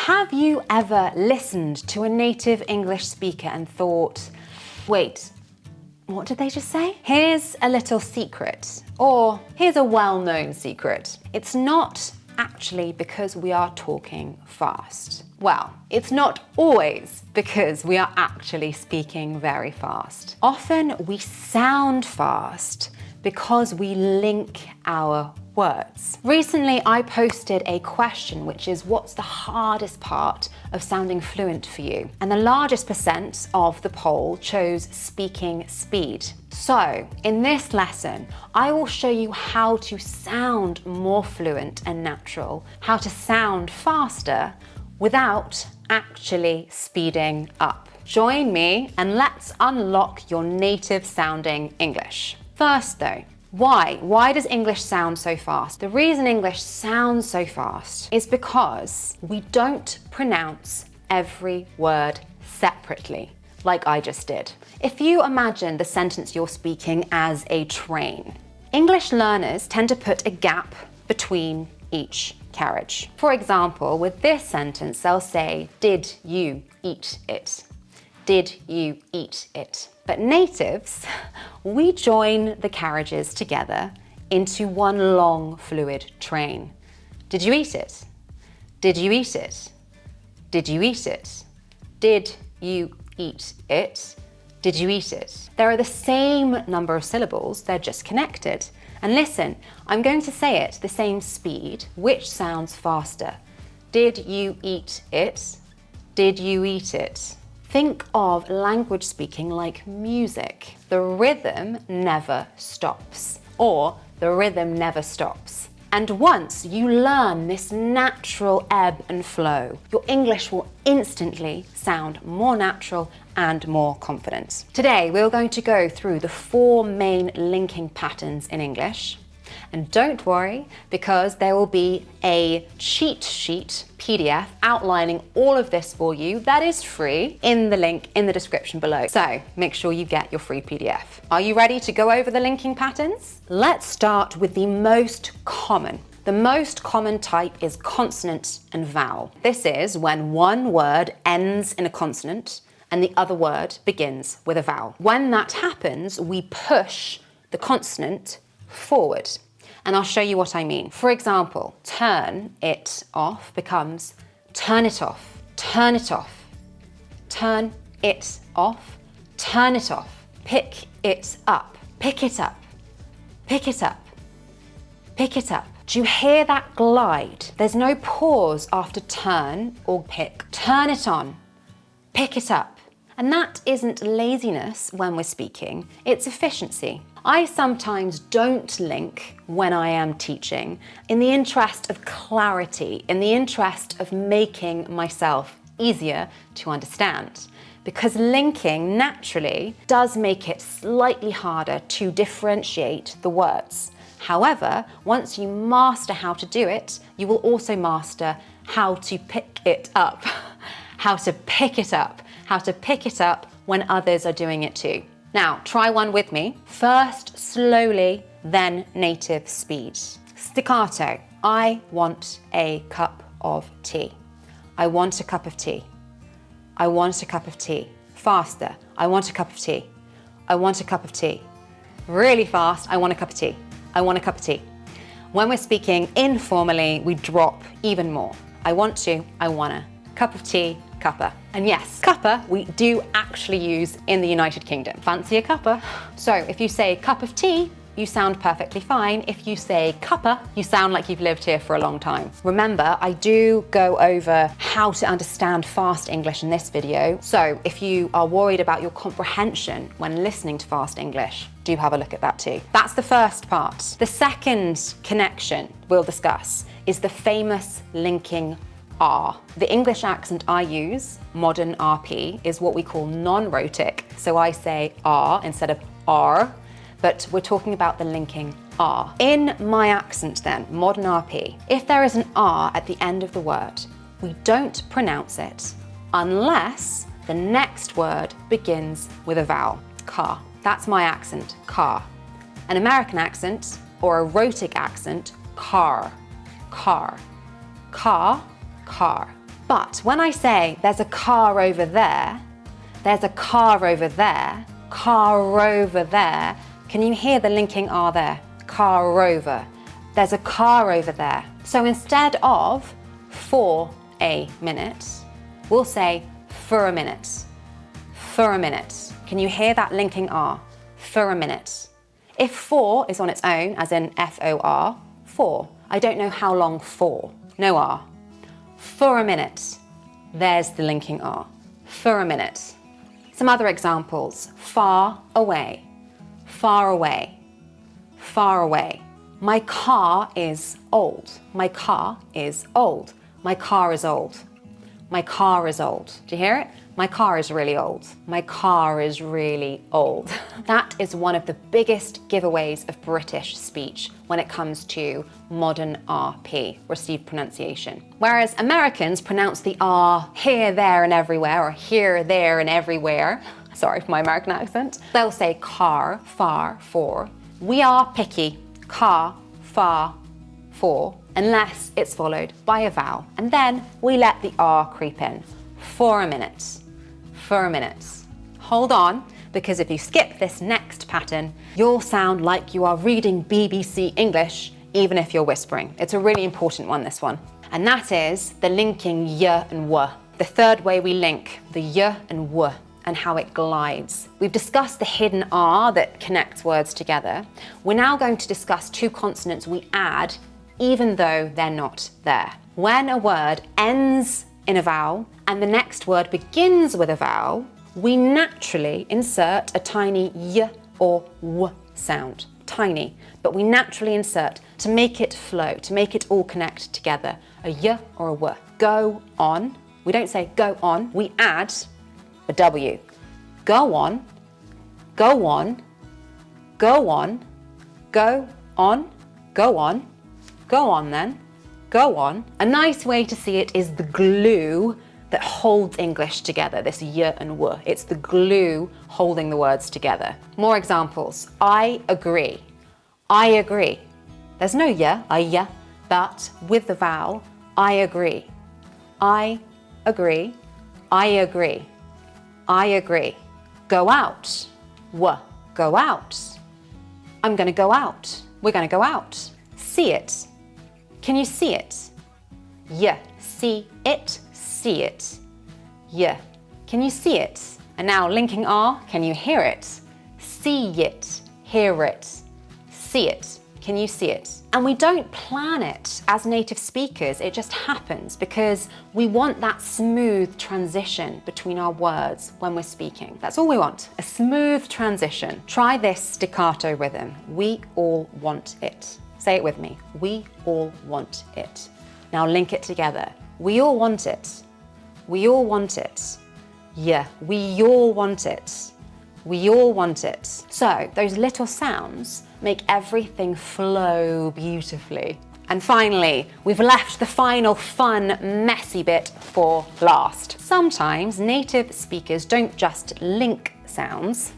Have you ever listened to a native English speaker and thought, wait, what did they just say? Here's a little secret, or here's a well-known secret. It's not actually because we are talking fast. Well, it's not always because we are actually speaking very fast. Often we sound fast because we link our words. Recently, I posted a question, which is, what's the hardest part of sounding fluent for you? And the largest percent of the poll chose speaking speed. So in this lesson, I will show you how to sound more fluent and natural, how to sound faster without actually speeding up. Join me and let's unlock your native sounding English. First though, why? Why does English sound so fast? The reason English sounds so fast is because we don't pronounce every word separately, like I just did. If you imagine the sentence you're speaking as a train, English learners tend to put a gap between each carriage. For example, with this sentence, they'll say, did you eat it? Did you eat it? But natives, we join the carriages together into one long fluid train. Did you eat it? Did you eat it? Did you eat it? Did you eat it? Did you eat it? There are the same number of syllables, they're just connected. And listen, I'm going to say it the same speed, which sounds faster. Did you eat it? Did you eat it? Think of language speaking like music. The rhythm never stops, or the rhythm never stops. And once you learn this natural ebb and flow, your English will instantly sound more natural and more confident. Today, we're going to go through the 4 main linking patterns in English. And don't worry, because there will be a cheat sheet PDF outlining all of this for you that is free in the link in the description below. So make sure you get your free PDF. Are you ready to go over the linking patterns? Let's start with the most common. The most common type is consonant and vowel. This is when one word ends in a consonant and the other word begins with a vowel. When that happens, we push the consonant forward. And I'll show you what I mean. For example, turn it off becomes turn it off, turn it off, turn it off, turn it off, pick it up, pick it up, pick it up, pick it up. Do you hear that glide? There's no pause after turn or pick. Turn it on, pick it up. And that isn't laziness when we're speaking, it's efficiency. I sometimes don't link when I am teaching in the interest of clarity, in the interest of making myself easier to understand. Because linking naturally does make it slightly harder to differentiate the words. However, once you master how to do it, you will also master how to pick it up, how to pick it up, how to pick it up when others are doing it too. Now, try one with me. First slowly, then native speed. Staccato. I want a cup of tea. I want a cup of tea. I want a cup of tea. Faster. I want a cup of tea. I want a cup of tea. Really fast. I want a cup of tea. I want a cup of tea. When we're speaking informally, we drop even more. I want to, I wanna. Cup of tea, cuppa. And yes, cuppa we do actually use in the United Kingdom. Fancy a cuppa? So if you say cup of tea, you sound perfectly fine. If you say cuppa, you sound like you've lived here for a long time. Remember, I do go over how to understand fast English in this video. So if you are worried about your comprehension when listening to fast English, do have a look at that too. That's the first part. The second connection we'll discuss is the famous linking R. The English accent I use, modern RP, is what we call non-rhotic. So I say R instead of R, but we're talking about the linking R. In my accent then, modern RP, if there is an R at the end of the word, we don't pronounce it unless the next word begins with a vowel. Car. That's my accent, car. An American accent or a rhotic accent, car, car, car, car. But when I say there's a car over there, there's a car over there, car over there, can you hear the linking R there? Car over. There's a car over there. So instead of for a minute, we'll say for a minute. For a minute. Can you hear that linking R? For a minute. If for is on its own, as in F-O-R, for. I don't know how long for. No R. For a minute. There's the linking R. For a minute. Some other examples. Far away. Far away. Far away. My car is old. My car is old. My car is old. My car is old. Do you hear it? My car is really old. My car is really old. That is one of the biggest giveaways of British speech when it comes to modern RP, received pronunciation. Whereas Americans pronounce the R here, there, and everywhere, or here, there, and everywhere. Sorry for my American accent. They'll say car, far, for. We are picky. Car, far, for, unless it's followed by a vowel. And then we let the R creep in. For a minute. For a minute. Hold on, because if you skip this next pattern, you'll sound like you are reading BBC English, even if you're whispering. It's a really important one, this one. And that is the linking y and w. The third way we link the y and w and how it glides. We've discussed the hidden R that connects words together. We're now going to discuss two consonants we add even though they're not there. When a word ends in a vowel and the next word begins with a vowel, we naturally insert a tiny y or w sound. Tiny, but we naturally insert to make it flow, to make it all connect together. A y or a w. Go on. We don't say go on, we add a W. Go on, go on, go on, go on, go on, go on then, go on. A nice way to see it is the glue that holds English together, this y and w. It's the glue holding the words together. More examples. I agree. I agree. There's no y, a y, but with the vowel, I agree. I agree. I agree. I agree. Go out. W. Go out. I'm going to go out. We're going to go out. See it. Can you see it? Y. See it. See it. Y. Can you see it? And now linking R, can you hear it? See it. Hear it. See it. Can you see it? And we don't plan it as native speakers, it just happens because we want that smooth transition between our words when we're speaking. That's all we want, a smooth transition. Try this staccato rhythm. We all want it. Say it with me. We all want it. Now link it together. We all want it. We all want it. Yeah, we all want it. We all want it. So those little sounds make everything flow beautifully. And finally, we've left the final fun, messy bit for last. Sometimes native speakers don't just link sounds,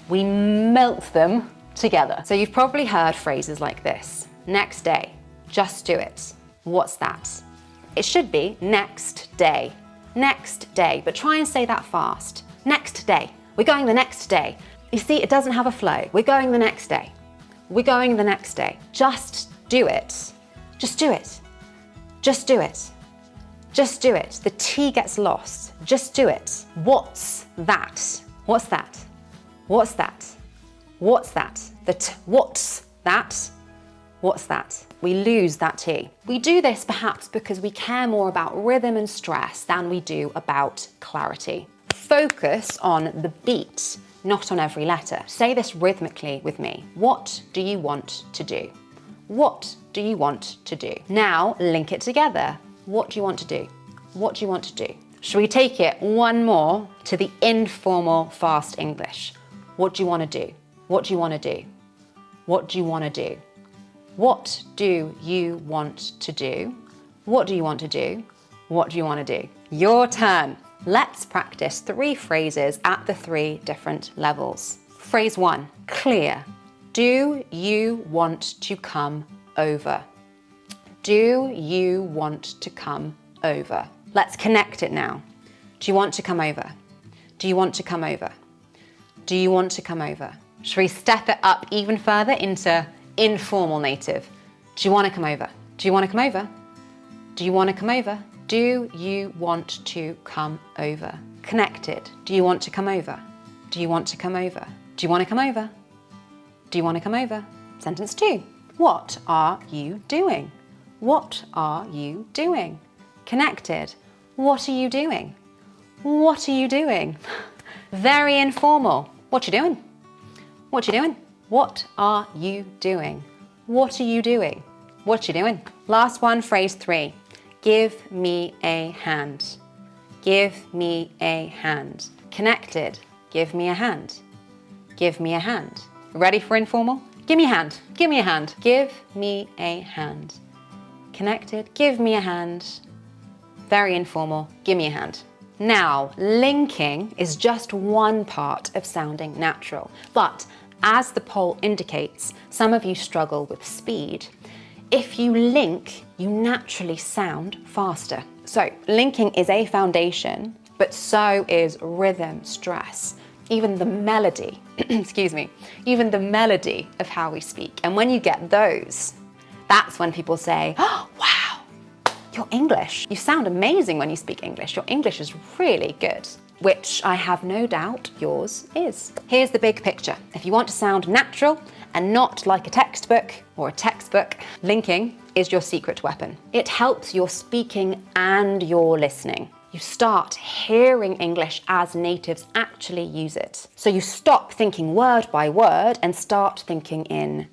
we melt them together. So you've probably heard phrases like this. Next day, just do it. What's that? It should be next day. Next day, but try and say that fast. Next day. We're going the next day. You see, it doesn't have a flow. We're going the next day. We're going the next day. Just do it. Just do it. Just do it. Just do it. The T gets lost. Just do it. What's that? What's that? What's that? What's that? What's that? What's that? We lose that T. We do this perhaps because we care more about rhythm and stress than we do about clarity. Focus on the beat, not on every letter. Say this rhythmically with me. What do you want to do? What do you want to do? Now link it together. What do you want to do? What do you want to do? Shall we take it one more to the informal fast English? What do you want to do? What do you want to do? What do you want to do? What do you want to do? What do you want to do? What do you want to do? Your turn. Let's practice 3 phrases at the 3 different levels. Phrase 1, clear. Do you want to come over? Do you want to come over? Let's connect it now. Do you want to come over? Do you want to come over? Do you want to come over? Should we step it up even further into informal native? Do you want to come over? Do you want to come over? Do you want to come over? Do you want to come over? Connected. Do you want to come over? Do you want to come over? Do you want to come over? Do you want to come over? Sentence 2. What are you doing? What are you doing? Connected. What are you doing? What are you doing? Very informal. What you doing? What you doing? What are you doing? What are you doing? What you doing? Last one, phrase 3. Give me a hand. Give me a hand. Connected. Give me a hand. Give me a hand. Ready for informal? Give me a hand. Give me a hand. Give me a hand. Connected. Give me a hand. Very informal. Give me a hand. Now, linking is just one part of sounding natural, but as the poll indicates, some of you struggle with speed. If you link, you naturally sound faster. So linking is a foundation, but so is rhythm, stress, even the melody, excuse me, even the melody of how we speak. And when you get those, that's when people say, oh, wow, you're English. You sound amazing when you speak English. Your English is really good, which I have no doubt yours is. Here's the big picture. If you want to sound natural and not like a textbook or a textbook, linking is your secret weapon. It helps your speaking and your listening. You start hearing English as natives actually use it. So you stop thinking word by word and start thinking in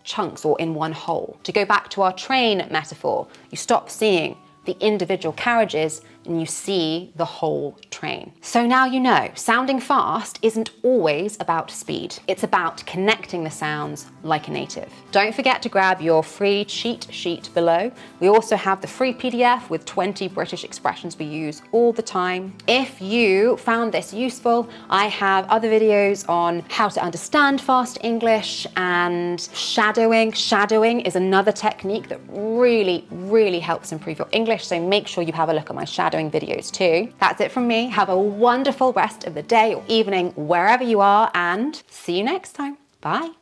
chunks or in one whole. To go back to our train metaphor, you stop seeing the individual carriages and you see the whole train. So now you know, sounding fast isn't always about speed. It's about connecting the sounds like a native. Don't forget to grab your free cheat sheet below. We also have the free PDF with 20 British expressions we use all the time. If you found this useful, I have other videos on how to understand fast English and shadowing. Shadowing is another technique that really helps improve your English, so make sure you have a look at my shadowing videos too. That's it from me. Have a wonderful rest of the day or evening wherever you are, and see you next time. Bye.